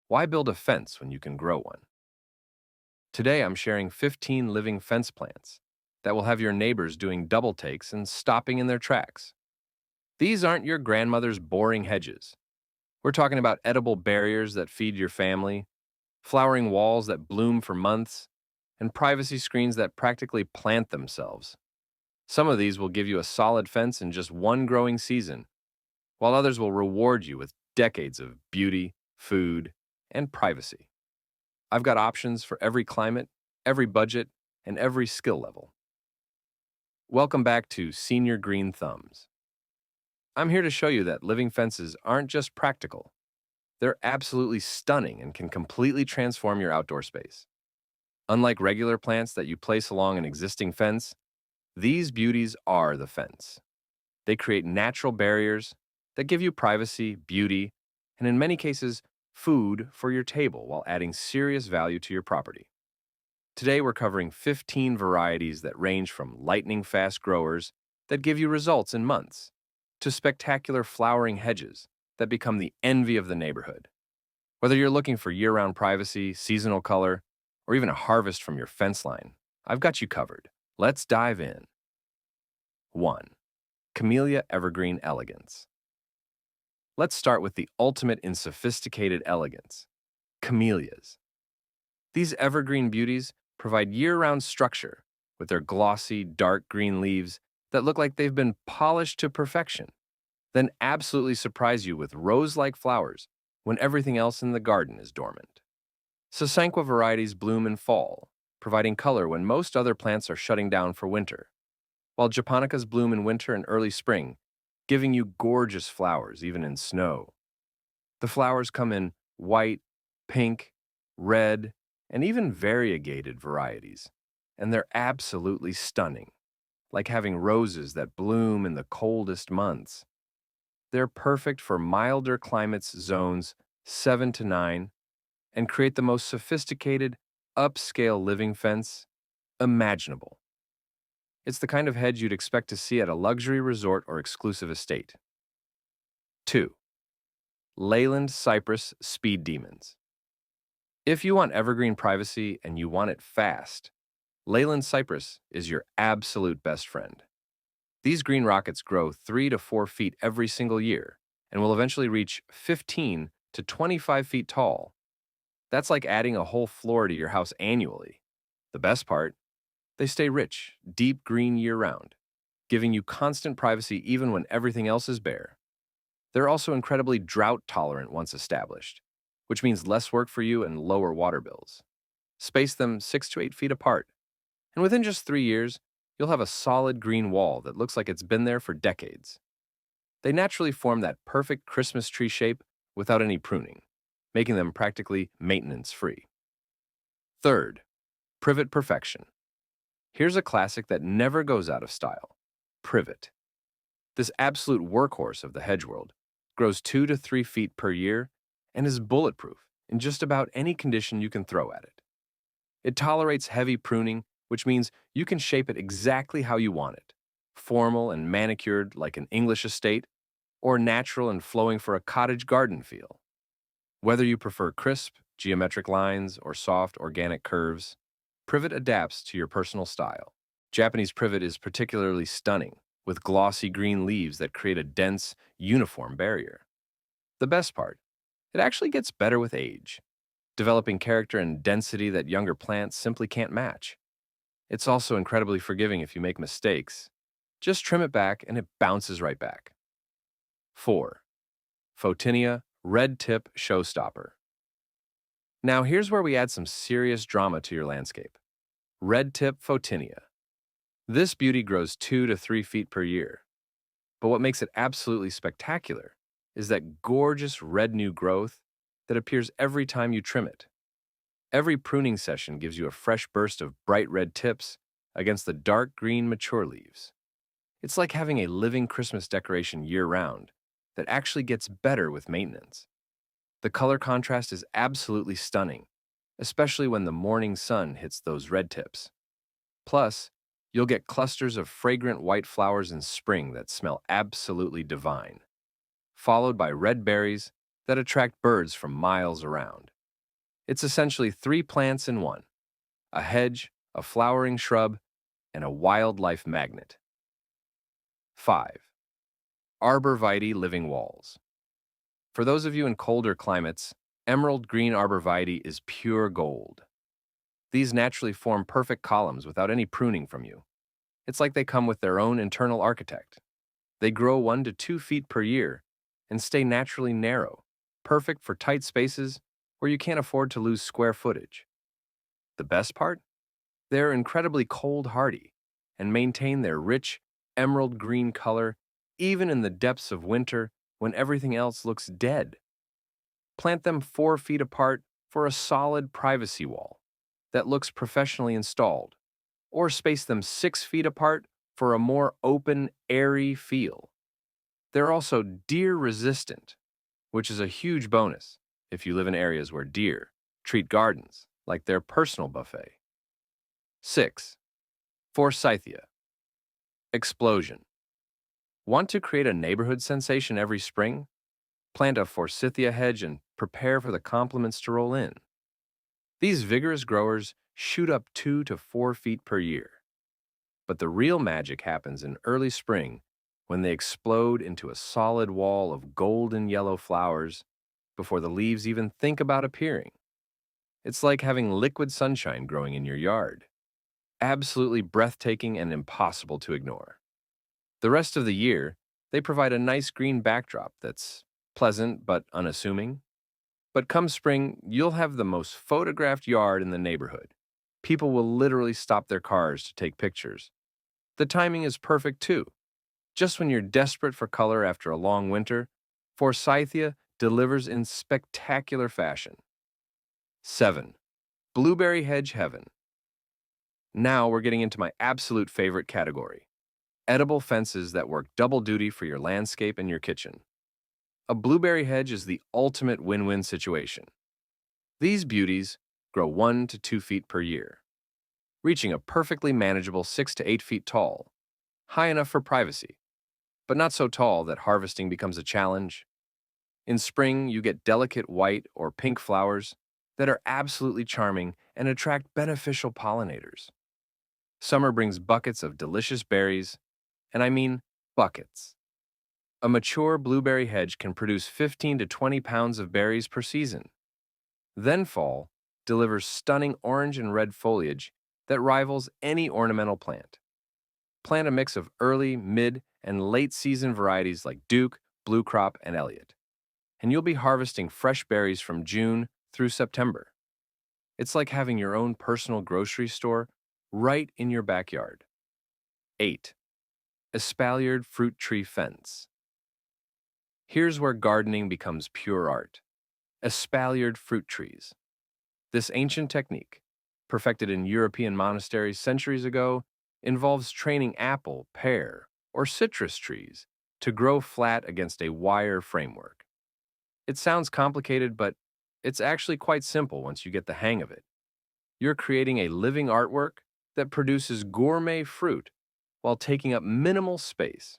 Why build a fence when you can grow one? Today I'm sharing 15 living fence plants that will have your neighbors doing double takes and stopping in their tracks. These aren't your grandmother's boring hedges. We're talking about edible barriers that feed your family, flowering walls that bloom for months, and privacy screens that practically plant themselves. Some of these will give you a solid fence in just one growing season, while others will reward you with decades of beauty, food, and privacy. I've got options for every climate, every budget, and every skill level. Welcome back to Senior Green Thumbs. I'm here to show you that living fences aren't just practical, they're absolutely stunning and can completely transform your outdoor space. Unlike regular plants that you place along an existing fence, these beauties are the fence. They create natural barriers that give you privacy, beauty, and in many cases, food for your table while adding serious value to your property. Today we're covering 15 varieties that range from lightning-fast growers that give you results in months to spectacular flowering hedges that become the envy of the neighborhood. Whether you're looking for year-round privacy, seasonal color, or even a harvest from your fence line, I've got you covered. Let's dive in. 1. Camellia Evergreen Elegance. Let's start with the ultimate in sophisticated elegance, camellias. These evergreen beauties provide year-round structure with their glossy, dark green leaves that look like they've been polished to perfection, then absolutely surprise you with rose-like flowers when everything else in the garden is dormant. Sasanqua varieties bloom in fall, providing color when most other plants are shutting down for winter, while japonicas bloom in winter and early spring, giving you gorgeous flowers even in snow. The flowers come in white, pink, red, and even variegated varieties, and they're absolutely stunning, like having roses that bloom in the coldest months. They're perfect for milder climates zones 7 to 9 and create the most sophisticated, upscale living fence imaginable. It's the kind of hedge you'd expect to see at a luxury resort or exclusive estate. 2. Leyland Cypress Speed Demons. If you want evergreen privacy and you want it fast, Leyland Cypress is your absolute best friend. These green rockets grow 3 to 4 feet every single year and will eventually reach 15 to 25 feet tall. That's like adding a whole floor to your house annually. The best part, they stay rich, deep green year-round, giving you constant privacy even when everything else is bare. They're also incredibly drought-tolerant once established, which means less work for you and lower water bills. Space them 6 to 8 feet apart, and within just 3 years, you'll have a solid green wall that looks like it's been there for decades. They naturally form that perfect Christmas tree shape without any pruning, making them practically maintenance-free. 3. Privet Perfection. Here's a classic that never goes out of style, Privet. This absolute workhorse of the hedge world grows 2 to 3 feet per year and is bulletproof in just about any condition you can throw at it. It tolerates heavy pruning, which means you can shape it exactly how you want it, formal and manicured like an English estate, or natural and flowing for a cottage garden feel. Whether you prefer crisp, geometric lines or soft, organic curves, Privet adapts to your personal style. Japanese privet is particularly stunning, with glossy green leaves that create a dense, uniform barrier. The best part, it actually gets better with age, developing character and density that younger plants simply can't match. It's also incredibly forgiving if you make mistakes. Just trim it back and it bounces right back. 4. Photinia Red Tip Showstopper. Now here's where we add some serious drama to your landscape. Red Tip Photinia. This beauty grows 2 to 3 feet per year. But what makes it absolutely spectacular is that gorgeous red new growth that appears every time you trim it. Every pruning session gives you a fresh burst of bright red tips against the dark green mature leaves. It's like having a living Christmas decoration year-round that actually gets better with maintenance. The color contrast is absolutely stunning, especially when the morning sun hits those red tips. Plus, you'll get clusters of fragrant white flowers in spring that smell absolutely divine, followed by red berries that attract birds from miles around. It's essentially three plants in one: a hedge, a flowering shrub, and a wildlife magnet. 5. Arborvitae Living Walls. For those of you in colder climates, emerald green arborvitae is pure gold. These naturally form perfect columns without any pruning from you. It's like they come with their own internal architect. They grow 1 to 2 feet per year and stay naturally narrow, perfect for tight spaces where you can't afford to lose square footage. The best part? They're incredibly cold hardy and maintain their rich emerald green color even in the depths of winter when everything else looks dead. Plant them 4 feet apart for a solid privacy wall that looks professionally installed, or space them 6 feet apart for a more open, airy feel. They're also deer resistant, which is a huge bonus if you live in areas where deer treat gardens like their personal buffet. 6. Forsythia Explosion. Want to create a neighborhood sensation every spring? Plant a Forsythia hedge and prepare for the compliments to roll in. These vigorous growers shoot up 2 to 4 feet per year. But the real magic happens in early spring when they explode into a solid wall of golden yellow flowers before the leaves even think about appearing. It's like having liquid sunshine growing in your yard. Absolutely breathtaking and impossible to ignore. The rest of the year, they provide a nice green backdrop that's pleasant but unassuming. But come spring, you'll have the most photographed yard in the neighborhood. People will literally stop their cars to take pictures. The timing is perfect too. Just when you're desperate for color after a long winter, Forsythia delivers in spectacular fashion. 7. Blueberry Hedge Heaven. Now we're getting into my absolute favorite category: edible fences that work double duty for your landscape and your kitchen. A blueberry hedge is the ultimate win-win situation. These beauties grow 1 to 2 feet per year, reaching a perfectly manageable 6 to 8 feet tall, high enough for privacy, but not so tall that harvesting becomes a challenge. In spring, you get delicate white or pink flowers that are absolutely charming and attract beneficial pollinators. Summer brings buckets of delicious berries, and I mean buckets. A mature blueberry hedge can produce 15 to 20 pounds of berries per season. Then fall delivers stunning orange and red foliage that rivals any ornamental plant. Plant a mix of early, mid, and late season varieties like Duke, Blue Crop, and Elliott, and you'll be harvesting fresh berries from June through September. It's like having your own personal grocery store right in your backyard. 8. Espaliard Fruit Tree Fence. Here's where gardening becomes pure art. Espaliard fruit trees. This ancient technique, perfected in European monasteries centuries ago, involves training apple, pear, or citrus trees to grow flat against a wire framework. It sounds complicated, but it's actually quite simple once you get the hang of it. You're creating a living artwork that produces gourmet fruit while taking up minimal space.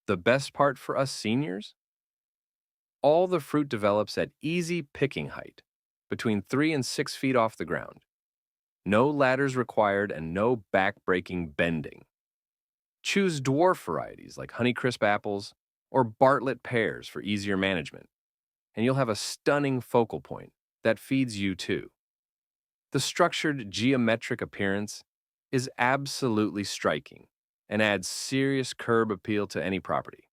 The best part for us seniors? All the fruit develops at easy picking height, between 3 and 6 feet off the ground. No ladders required and no back-breaking bending. Choose dwarf varieties like Honeycrisp apples or Bartlett pears for easier management, and you'll have a stunning focal point that feeds you too. The structured geometric appearance is absolutely striking and adds serious curb appeal to any property.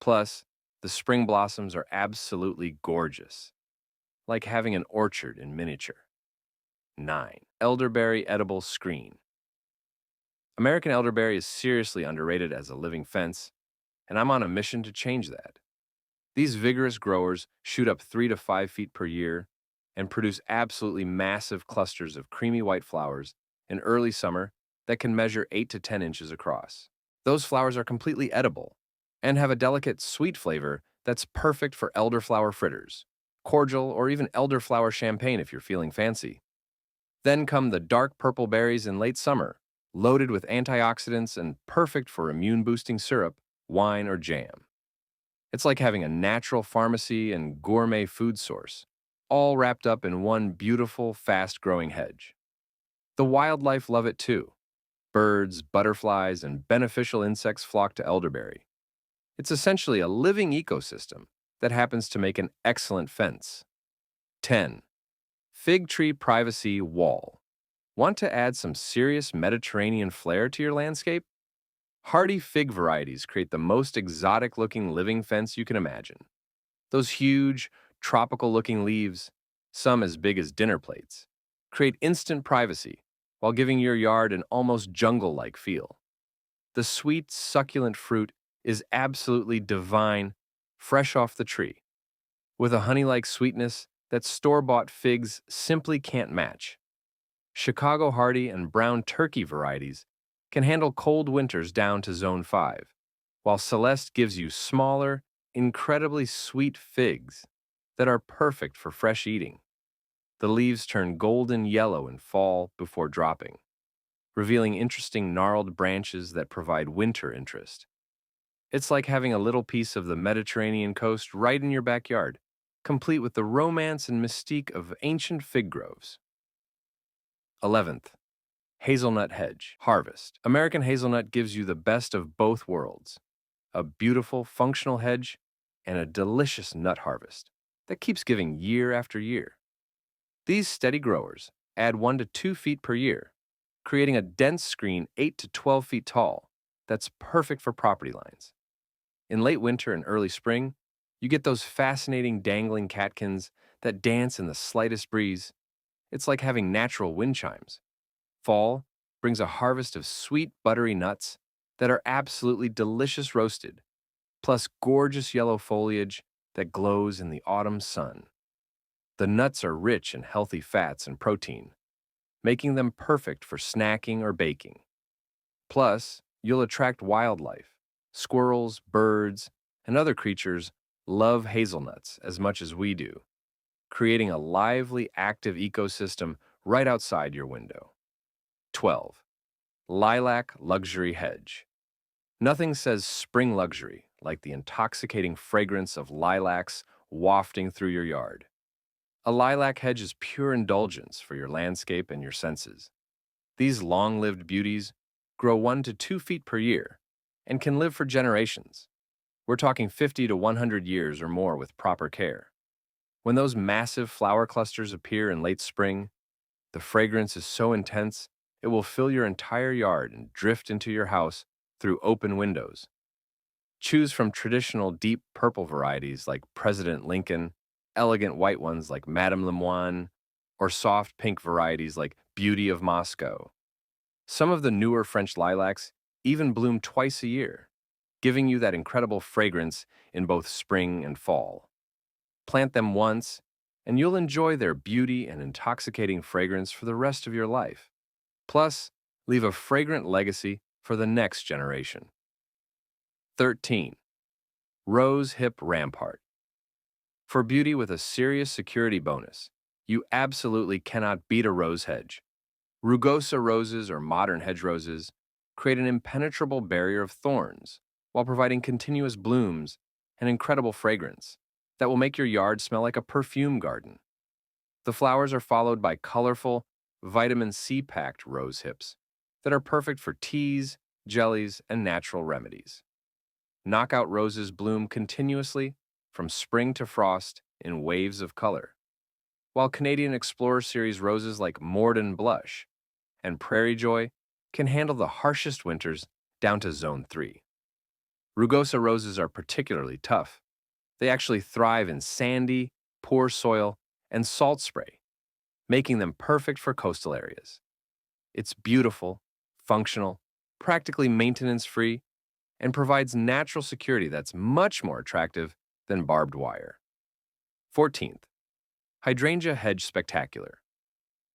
Plus, the spring blossoms are absolutely gorgeous, like having an orchard in miniature. 9. Elderberry Edible Screen. American elderberry is seriously underrated as a living fence, and I'm on a mission to change that. These vigorous growers shoot up 3 to 5 feet per year and produce absolutely massive clusters of creamy white flowers in early summer that can measure 8 to 10 inches across. Those flowers are completely edible and have a delicate, sweet flavor that's perfect for elderflower fritters, cordial, or even elderflower champagne if you're feeling fancy. Then come the dark purple berries in late summer, loaded with antioxidants and perfect for immune-boosting syrup, wine, or jam. It's like having a natural pharmacy and gourmet food source, all wrapped up in one beautiful, fast-growing hedge. The wildlife love it too. Birds, butterflies, and beneficial insects flock to elderberry. It's essentially a living ecosystem that happens to make an excellent fence. 10. Fig tree privacy wall. Want to add some serious Mediterranean flair to your landscape? Hardy fig varieties create the most exotic-looking living fence you can imagine. Those huge, tropical-looking leaves, some as big as dinner plates, create instant privacy while giving your yard an almost jungle-like feel. The sweet, succulent fruit is absolutely divine, fresh off the tree, with a honey-like sweetness that store-bought figs simply can't match. Chicago Hardy and Brown Turkey varieties can handle cold winters down to Zone 5, while Celeste gives you smaller, incredibly sweet figs that are perfect for fresh eating. The leaves turn golden yellow in fall before dropping, revealing interesting gnarled branches that provide winter interest. It's like having a little piece of the Mediterranean coast right in your backyard, complete with the romance and mystique of ancient fig groves. 11th. Hazelnut Hedge Harvest. American hazelnut gives you the best of both worlds, a beautiful, functional hedge and a delicious nut harvest that keeps giving year after year. These steady growers add 1 to 2 feet per year, creating a dense screen 8 to 12 feet tall that's perfect for property lines. In late winter and early spring, you get those fascinating dangling catkins that dance in the slightest breeze. It's like having natural wind chimes. Fall brings a harvest of sweet, buttery nuts that are absolutely delicious roasted, plus gorgeous yellow foliage that glows in the autumn sun. The nuts are rich in healthy fats and protein, making them perfect for snacking or baking. Plus, you'll attract wildlife. Squirrels, birds, and other creatures love hazelnuts as much as we do, creating a lively, active ecosystem right outside your window. 12. Lilac Luxury Hedge. Nothing says spring luxury like the intoxicating fragrance of lilacs wafting through your yard. A lilac hedge is pure indulgence for your landscape and your senses. These long-lived beauties grow 1 to 2 feet per year and can live for generations. We're talking 50 to 100 years or more with proper care. When those massive flower clusters appear in late spring, the fragrance is so intense it will fill your entire yard and drift into your house through open windows. Choose from traditional deep purple varieties like President Lincoln, elegant white ones like Madame Lemoine, or soft pink varieties like Beauty of Moscow. Some of the newer French lilacs even bloom twice a year, giving you that incredible fragrance in both spring and fall. Plant them once, and you'll enjoy their beauty and intoxicating fragrance for the rest of your life. Plus, leave a fragrant legacy for the next generation. 13. Rose Hip Rampart. For beauty with a serious security bonus, you absolutely cannot beat a rose hedge. Rugosa roses or modern hedge roses create an impenetrable barrier of thorns while providing continuous blooms and incredible fragrance that will make your yard smell like a perfume garden. The flowers are followed by colorful, vitamin C-packed rose hips that are perfect for teas, jellies, and natural remedies. Knockout roses bloom continuously from spring to frost in waves of color, while Canadian Explorer Series roses like Morden Blush and Prairie Joy can handle the harshest winters down to Zone 3. Rugosa roses are particularly tough. They actually thrive in sandy, poor soil, and salt spray, making them perfect for coastal areas. It's beautiful, functional, practically maintenance-free, and provides natural security that's much more attractive than barbed wire. 14th. Hydrangea Hedge Spectacular.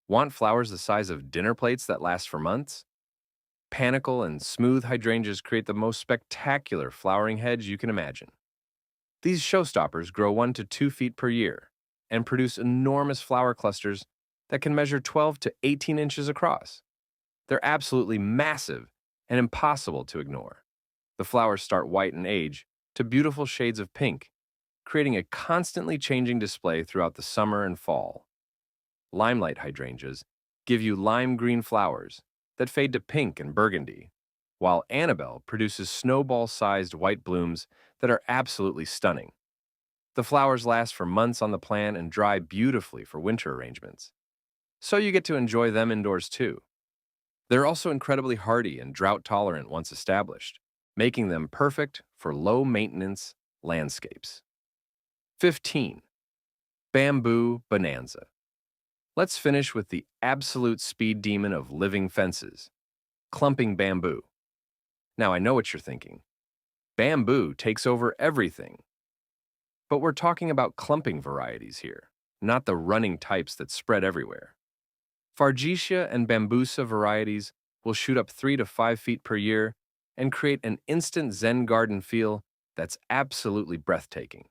Want flowers the size of dinner plates that last for months? Panicle and smooth hydrangeas create the most spectacular flowering hedge you can imagine. These showstoppers grow 1 to 2 feet per year and produce enormous flower clusters that can measure 12 to 18 inches across. They're absolutely massive and impossible to ignore. The flowers start white and age to beautiful shades of pink, creating a constantly changing display throughout the summer and fall. Limelight hydrangeas give you lime green flowers that fade to pink and burgundy, while Annabelle produces snowball-sized white blooms that are absolutely stunning. The flowers last for months on the plant and dry beautifully for winter arrangements, so you get to enjoy them indoors too. They're also incredibly hardy and drought-tolerant once established, making them perfect for low-maintenance landscapes. 15. Bamboo Bonanza. Let's finish with the absolute speed demon of living fences, clumping bamboo. Now I know what you're thinking. Bamboo takes over everything. But we're talking about clumping varieties here, not the running types that spread everywhere. Fargesia and Bambusa varieties will shoot up 3 to 5 feet per year and create an instant Zen garden feel that's absolutely breathtaking.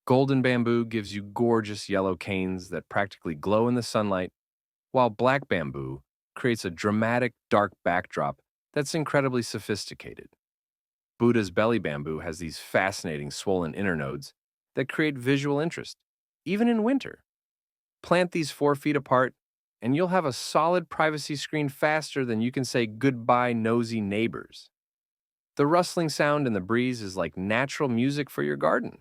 Golden bamboo gives you gorgeous yellow canes that practically glow in the sunlight, while black bamboo creates a dramatic dark backdrop that's incredibly sophisticated. Buddha's belly bamboo has these fascinating swollen internodes that create visual interest, even in winter. Plant these 4 feet apart, and you'll have a solid privacy screen faster than you can say goodbye, nosy neighbors. The rustling sound in the breeze is like natural music for your garden.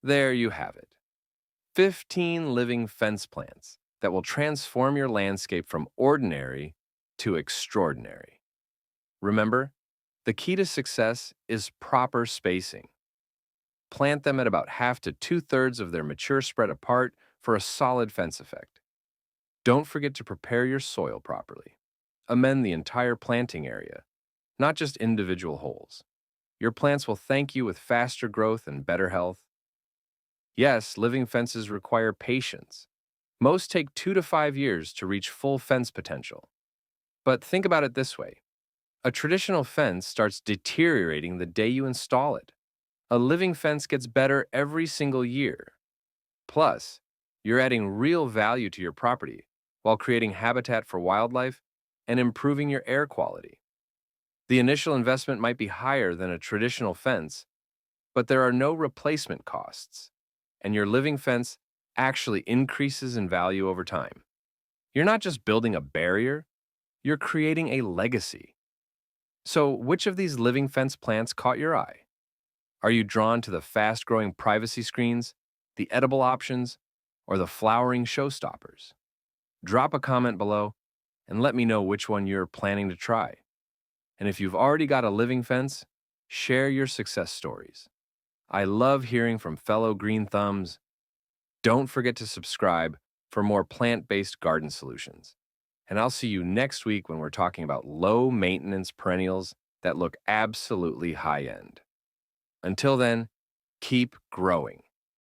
There you have it. 15 living fence plants that will transform your landscape from ordinary to extraordinary. Remember, the key to success is proper spacing. Plant them at about half to 2/3 of their mature spread apart for a solid fence effect. Don't forget to prepare your soil properly. Amend the entire planting area, not just individual holes. Your plants will thank you with faster growth and better health. Yes, living fences require patience. Most take 2 to 5 years to reach full fence potential. But think about it this way. A traditional fence starts deteriorating the day you install it. A living fence gets better every single year. Plus, you're adding real value to your property while creating habitat for wildlife and improving your air quality. The initial investment might be higher than a traditional fence, but there are no replacement costs, and your living fence actually increases in value over time. You're not just building a barrier, you're creating a legacy. So, which of these living fence plants caught your eye? Are you drawn to the fast-growing privacy screens, the edible options, or the flowering showstoppers? Drop a comment below and let me know which one you're planning to try. And if you've already got a living fence, share your success stories. I love hearing from fellow green thumbs. Don't forget to subscribe for more plant-based garden solutions. And I'll see you next week when we're talking about low-maintenance perennials that look absolutely high-end. Until then, keep growing.